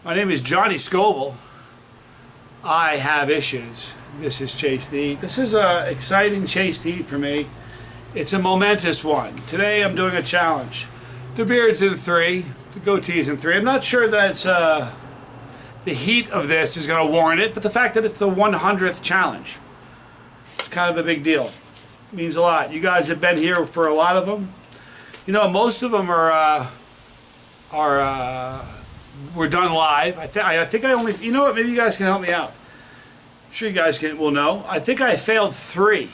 My name is Johnny Scoville. I have issues. This is Chasetheheat. This is an exciting Chasetheheat for me. It's a momentous one. Today I'm doing a challenge. The beard's in 3, the goatee's in 3. I'm not sure that it's, the heat of this is going to warrant it, but the fact that it's the 100th challenge, it's kind of a big deal. It means a lot. You guys have been here for a lot of them. You know, most of them were done live. I think I only, you know what, maybe you guys can help me out. I'm sure you guys will know. I think I failed 3.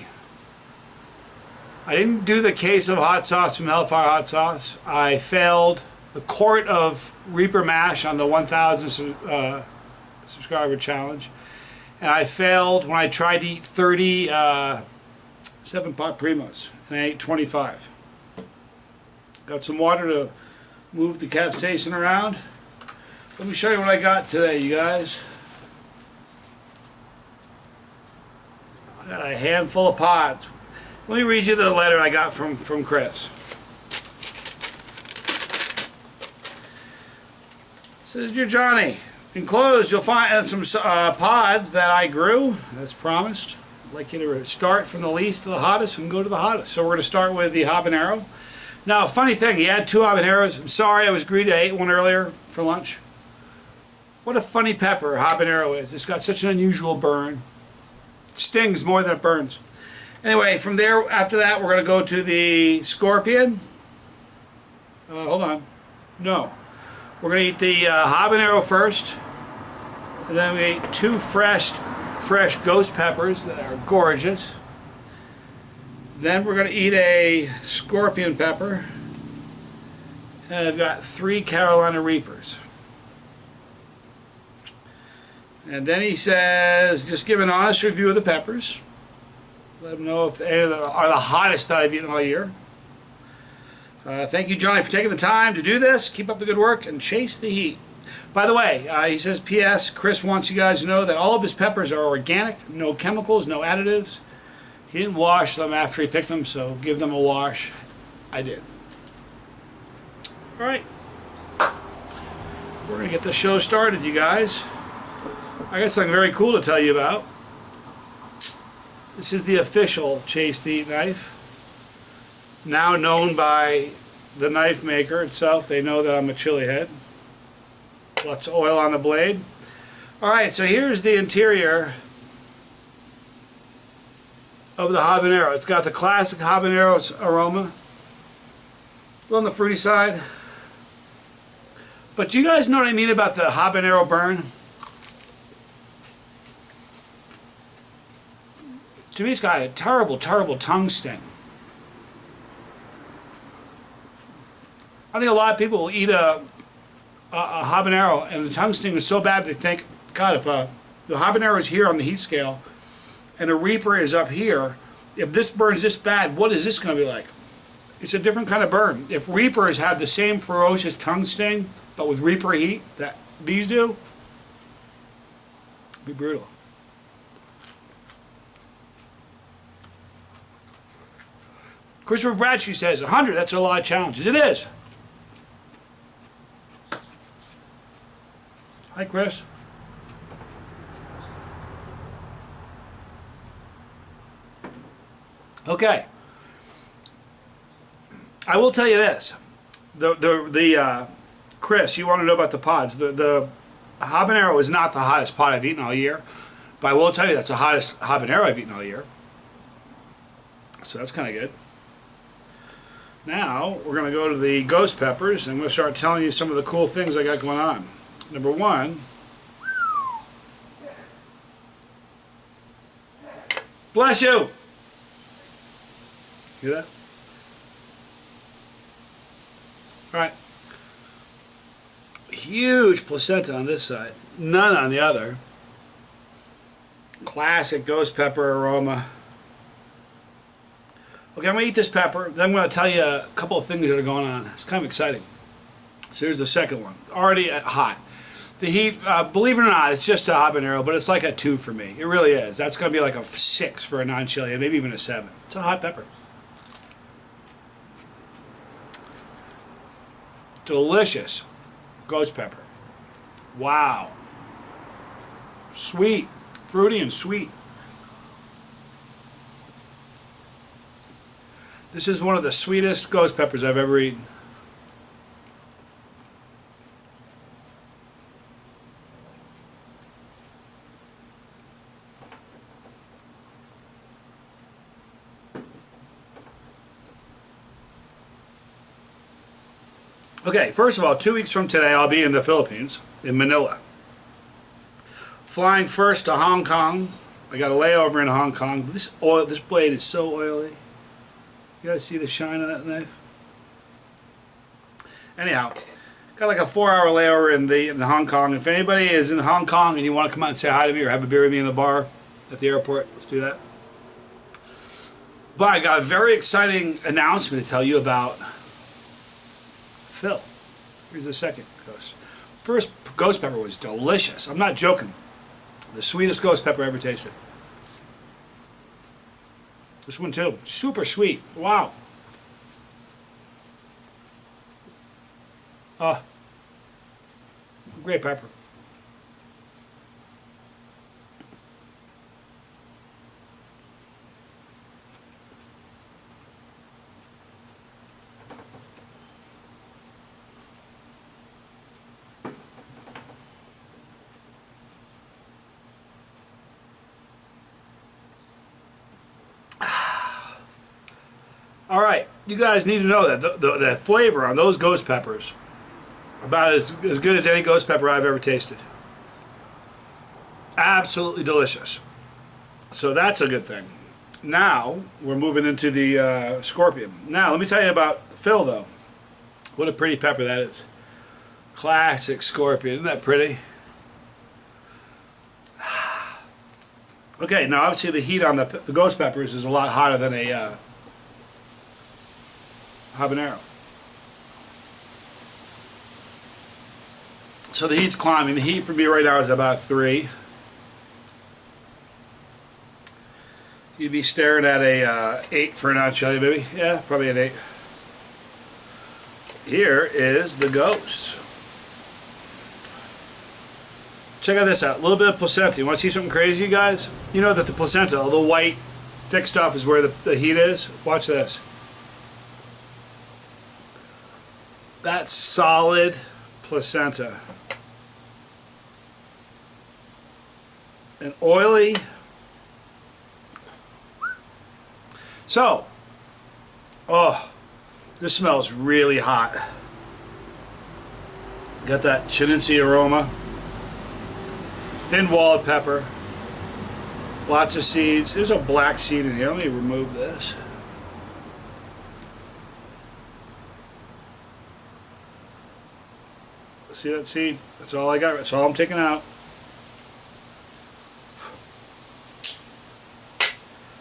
I didn't do the case of hot sauce from Hellfire Hot Sauce. I failed the quart of Reaper Mash on the 1,000 subscriber challenge. And I failed when I tried to eat 30 7-pot Primos, and I ate 25. Got some water to move the capsaicin around. Let me show you what I got today, you guys. I got a handful of pods. Let me read you the letter I got from Chris. It says, "Dear Johnny, enclosed you'll find some pods that I grew, as promised. I'd like you to start from the least to the hottest and go to the hottest. So we're going to start with the habanero. Now, funny thing, he had 2 habaneros. I'm sorry I was greedy. I ate one earlier for lunch. What a funny pepper habanero is. It's got such an unusual burn. It stings more than it burns. Anyway, from there, after that, we're going to go to the scorpion. Hold on. No. We're going to eat the habanero first. And then we ate 2 fresh ghost peppers that are gorgeous. Then we're going to eat a scorpion pepper. And I've got 3 Carolina Reapers. And then he says, just give an honest review of the peppers. Let them know if any of them are the hottest that I've eaten all year. Thank you, Johnny, for taking the time to do this. Keep up the good work and chase the heat. By the way, he says, P.S. Chris wants you guys to know that all of his peppers are organic, no chemicals, no additives. He didn't wash them after he picked them, so give them a wash. I did. All right. We're going to get the show started, you guys. I got something very cool to tell you about. This is the official Chasetheheat knife. Now known by the knife maker itself. They know that I'm a chili head. Lots of oil on the blade. Alright, so here's the interior of the habanero. It's got the classic habanero aroma. On the fruity side. But do you guys know what I mean about the habanero burn? To me, it's got a terrible, terrible tongue sting. I think a lot of people will eat a habanero and the tongue sting is so bad they think, God, if the habanero is here on the heat scale and a Reaper is up here, if this burns this bad, what is this going to be like? It's a different kind of burn. If Reapers had the same ferocious tongue sting, but with Reaper heat that these do, it'd be brutal. Christopher Bradshaw says, 100, that's a lot of challenges. It is. Hi, Chris. Okay. I will tell you this. Chris, you want to know about the pods. The habanero is not the hottest pod I've eaten all year, but I will tell you that's the hottest habanero I've eaten all year. So that's kind of good. Now, we're going to go to the ghost peppers, and I'm going to start telling you some of the cool things I got going on. Number 1, bless you! Hear that? Alright. Huge placenta on this side, none on the other. Classic ghost pepper aroma. Okay, I'm going to eat this pepper, then I'm going to tell you a couple of things that are going on. It's kind of exciting. So here's the second one. Already hot. The heat, believe it or not, it's just a habanero, but it's like a 2 for me. It really is. That's going to be like a 6 for a non-chili, maybe even a 7. It's a hot pepper. Delicious ghost pepper. Wow. Sweet. Fruity and sweet. This is one of the sweetest ghost peppers I've ever eaten. Okay, first of all, 2 weeks from today I'll be in the Philippines, in Manila. Flying first to Hong Kong. I got a layover in Hong Kong. This blade is so oily. You guys see the shine on that knife? Anyhow, got like a 4-hour layover in Hong Kong. If anybody is in Hong Kong and you want to come out and say hi to me or have a beer with me in the bar at the airport, let's do that. But I got a very exciting announcement to tell you about Phil. Here's the second ghost. First ghost pepper was delicious. I'm not joking. The sweetest ghost pepper I ever tasted. This one too. Super sweet. Wow. Great pepper. All right, you guys need to know that the flavor on those ghost peppers about as good as any ghost pepper I've ever tasted. Absolutely delicious. So that's a good thing. Now we're moving into the scorpion. Now let me tell you about Phil though. What a pretty pepper that is. Classic scorpion. Isn't that pretty? Okay, now obviously the heat on the ghost peppers is a lot hotter than a habanero. So the heat's climbing. The heat for me right now is about 3. You'd be staring at a 8 for an chili, maybe. Yeah, probably an 8. Here is the ghost. Check out this out. A little bit of placenta. You want to see something crazy, you guys? You know that the placenta, all the white, thick stuff is where the heat is. Watch this. That's solid placenta. And oily. So, oh, this smells really hot. Got that chinensi aroma. Thin-walled pepper. Lots of seeds. There's a black seed in here. Let me remove this. See that seed? That's all I got. That's all I'm taking out.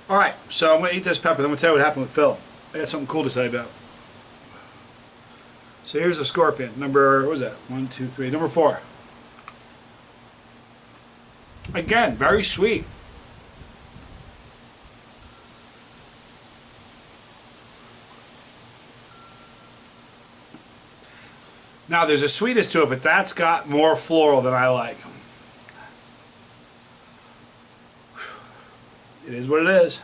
Alright, so I'm going to eat this pepper. Then I'm going to tell you what happened with Phil. I got something cool to tell you about. So here's the scorpion. Number, what was that? 1, 2, 3. Number 4. Again, very sweet. Now there's a sweetness to it, but that's got more floral than I like. It is what it is.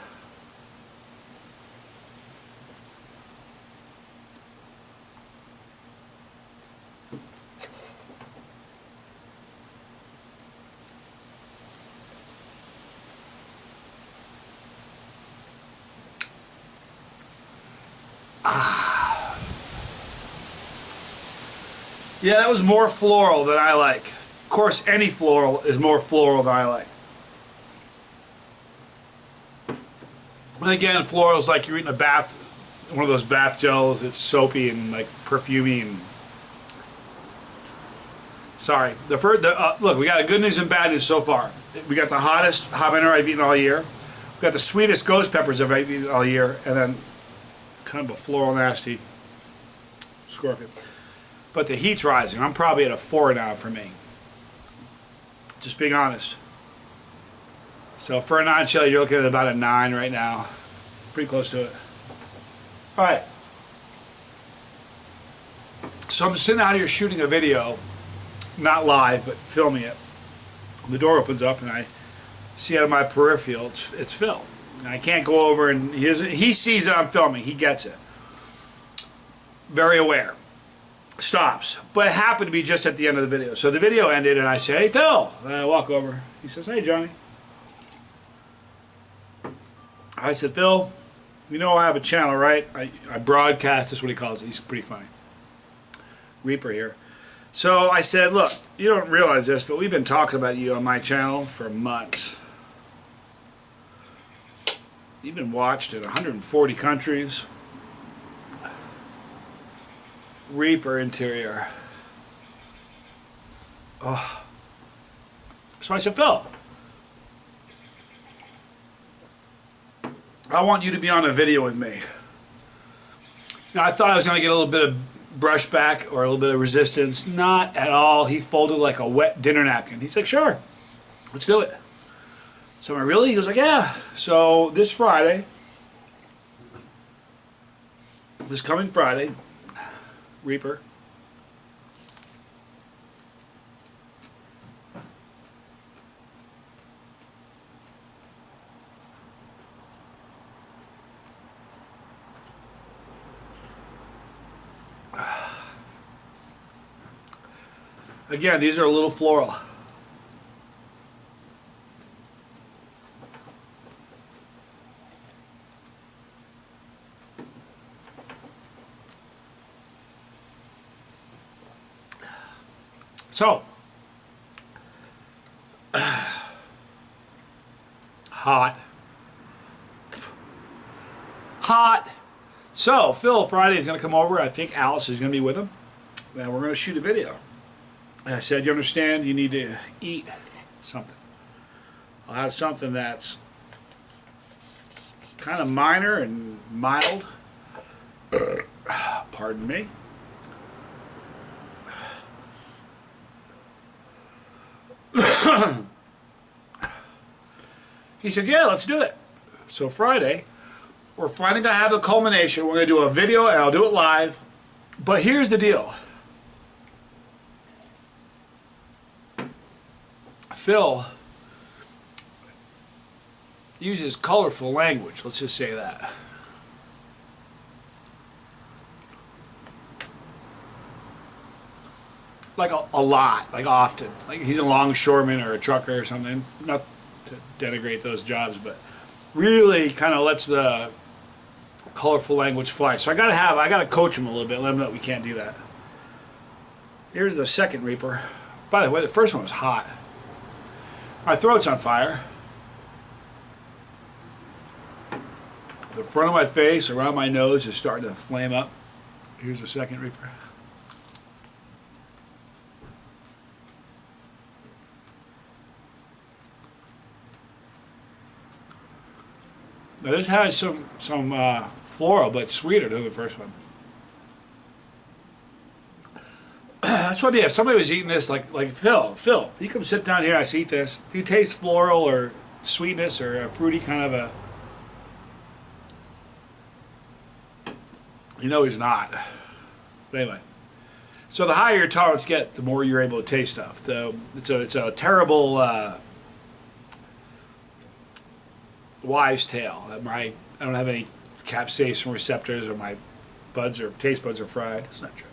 Yeah, that was more floral than I like. Of course, any floral is more floral than I like. And again, floral is like you're eating a bath, one of those bath gels. It's soapy and like perfumey. And sorry, look, we got a good news and bad news so far. We got the hottest habanero I've eaten all year. We got the sweetest ghost peppers I've eaten all year, and then kind of a floral nasty scorpion. But the heat's rising. I'm probably at a 4 now for me. Just being honest. So for a non-chili, you're looking at about a 9 right now. Pretty close to it. Alright. So I'm sitting out here shooting a video. not live, but filming it. The door opens up and I see out of my peripheral, it's Phil. And I can't go over, and he sees that I'm filming. He gets it. Very aware. Stops. But it happened to be just at the end of the video. So the video ended and I say, "Hey Phil." And I walk over. He says, "Hey Johnny." I said, "Phil, you know I have a channel, right? I broadcast," that's what he calls it. He's pretty funny. Reaper here. So I said, "Look, you don't realize this, but we've been talking about you on my channel for months. You've been watched in 140 countries. Reaper interior." Oh. So I said, "Phil, I want you to be on a video with me." Now I thought I was going to get a little bit of brushback or a little bit of resistance. Not at all. He folded like a wet dinner napkin. He's like, "Sure, let's do it." So I'm like, "Really?" He was like, "Yeah." So this Friday, this coming Friday, Reaper, again, these are a little floral. So, hot. So, Phil Friday is going to come over. I think Alice is going to be with him. And we're going to shoot a video. And I said, "You understand, you need to eat something. I'll have something that's kind of minor and mild." Pardon me. He said, "Yeah, let's do it." So Friday, we're finally going to have the culmination. We're going to do a video, and I'll do it live. But here's the deal. Phil uses colorful language. Let's just say that. Like a lot, like often. Like he's a longshoreman or a trucker or something. Not to denigrate those jobs, but really kind of lets the colorful language fly. So I gotta coach him a little bit, let him know we can't do that. Here's the second Reaper. By the way, the first one was hot. My throat's on fire. The front of my face, around my nose, is starting to flame up. Here's the second Reaper. Now this has some floral, but sweeter than the first one. That's what I mean. If somebody was eating this, like Phil, you come sit down here. I eat this. Do you taste floral or sweetness or a fruity kind of a? You know he's not. But anyway, so the higher your tolerance get, the more you're able to taste stuff. It's a terrible wives' tale. I don't have any capsaicin receptors, or my taste buds are fried. It's not true.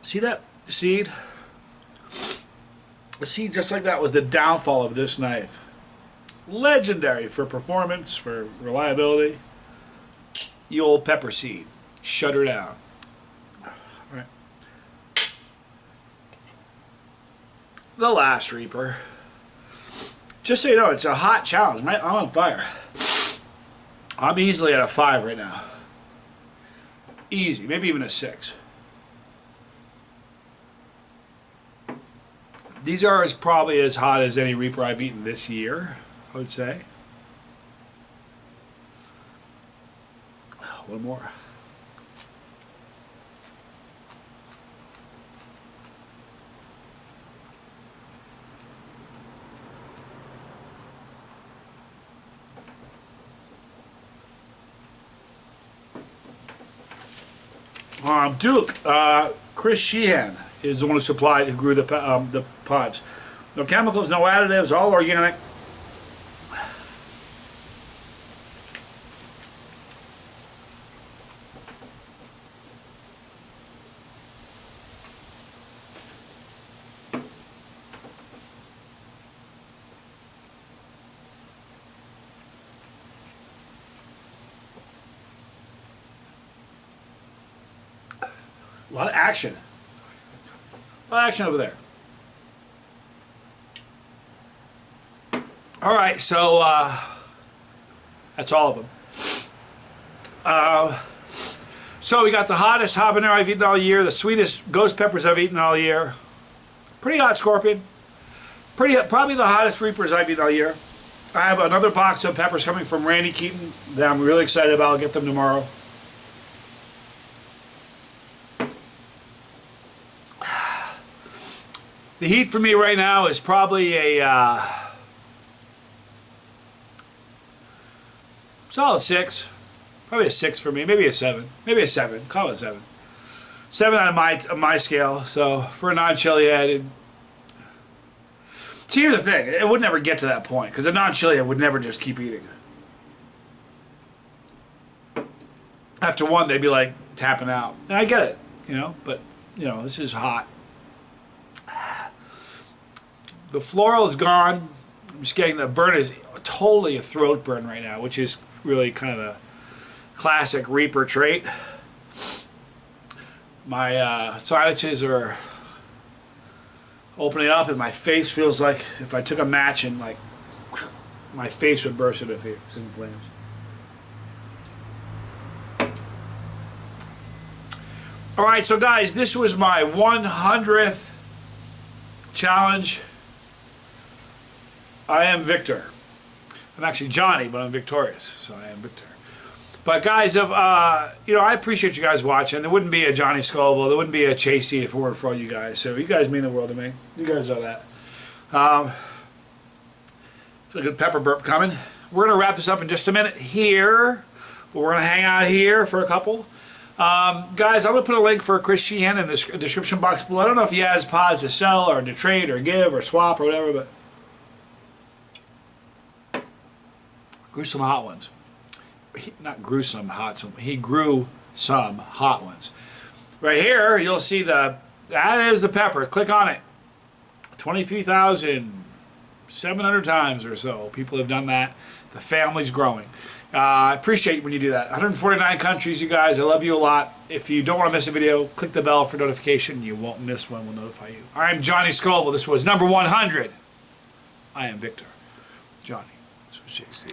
See that seed? The seed just like that was the downfall of this knife. Legendary for performance, for reliability. The old pepper seed. Shut her down. All right. The last Reaper. Just so you know, it's a hot challenge. I'm on fire. I'm easily at a 5 right now. Easy, maybe even a 6. These are probably as hot as any Reaper I've eaten this year, I would say. One more. Duke, Chris Sheehan is the one who grew the pods. No chemicals, no additives, all organic. A lot of action. A lot of action over there. All right, so that's all of them. So we got the hottest habanero I've eaten all year, the sweetest ghost peppers I've eaten all year. Pretty hot scorpion. Probably the hottest reapers I've eaten all year. I have another box of peppers coming from Randy Keaton that I'm really excited about. I'll get them tomorrow. The heat for me right now is probably a solid 6. Probably a 6 for me. Maybe a 7. Maybe a 7. Call it a 7. 7 on my scale. So for a non-chili, I did. See, here's the thing. It would never get to that point because a non-chili I would never just keep eating. After one, they'd be like tapping out, and I get it, you know. But you know, this is hot. The floral is gone. I'm just getting the burn is totally a throat burn right now, which is really kind of a classic Reaper trait. My sinuses are opening up, and my face feels like if I took a match and like my face would burst into flames. All right, so guys, this was my 100th challenge. I am Victor. I'm actually Johnny, but I'm victorious, so I am Victor. But guys, if you know, I appreciate you guys watching. There wouldn't be a Johnny Scoville, there wouldn't be a Chasey if it weren't for all you guys. So you guys mean the world to me. You guys know that. Feel a good pepper burp coming. We're gonna wrap this up in just a minute here, but we're gonna hang out here for a couple. Guys, I'm gonna put a link for Chris Sheehan in the description box below. I don't know if he has pods to sell or to trade or give or swap or whatever, but grew some hot ones. Not grew some hot ones. He grew some hot ones. Right here, you'll see that is the pepper. Click on it. 23,700 times or so. People have done that. The family's growing. I appreciate when you do that. 149 countries, you guys. I love you a lot. If you don't want to miss a video, click the bell for notification. You won't miss one. We'll notify you. I'm Johnny Scoville. This was number 100. I am Victor. Johnny. This was Chase.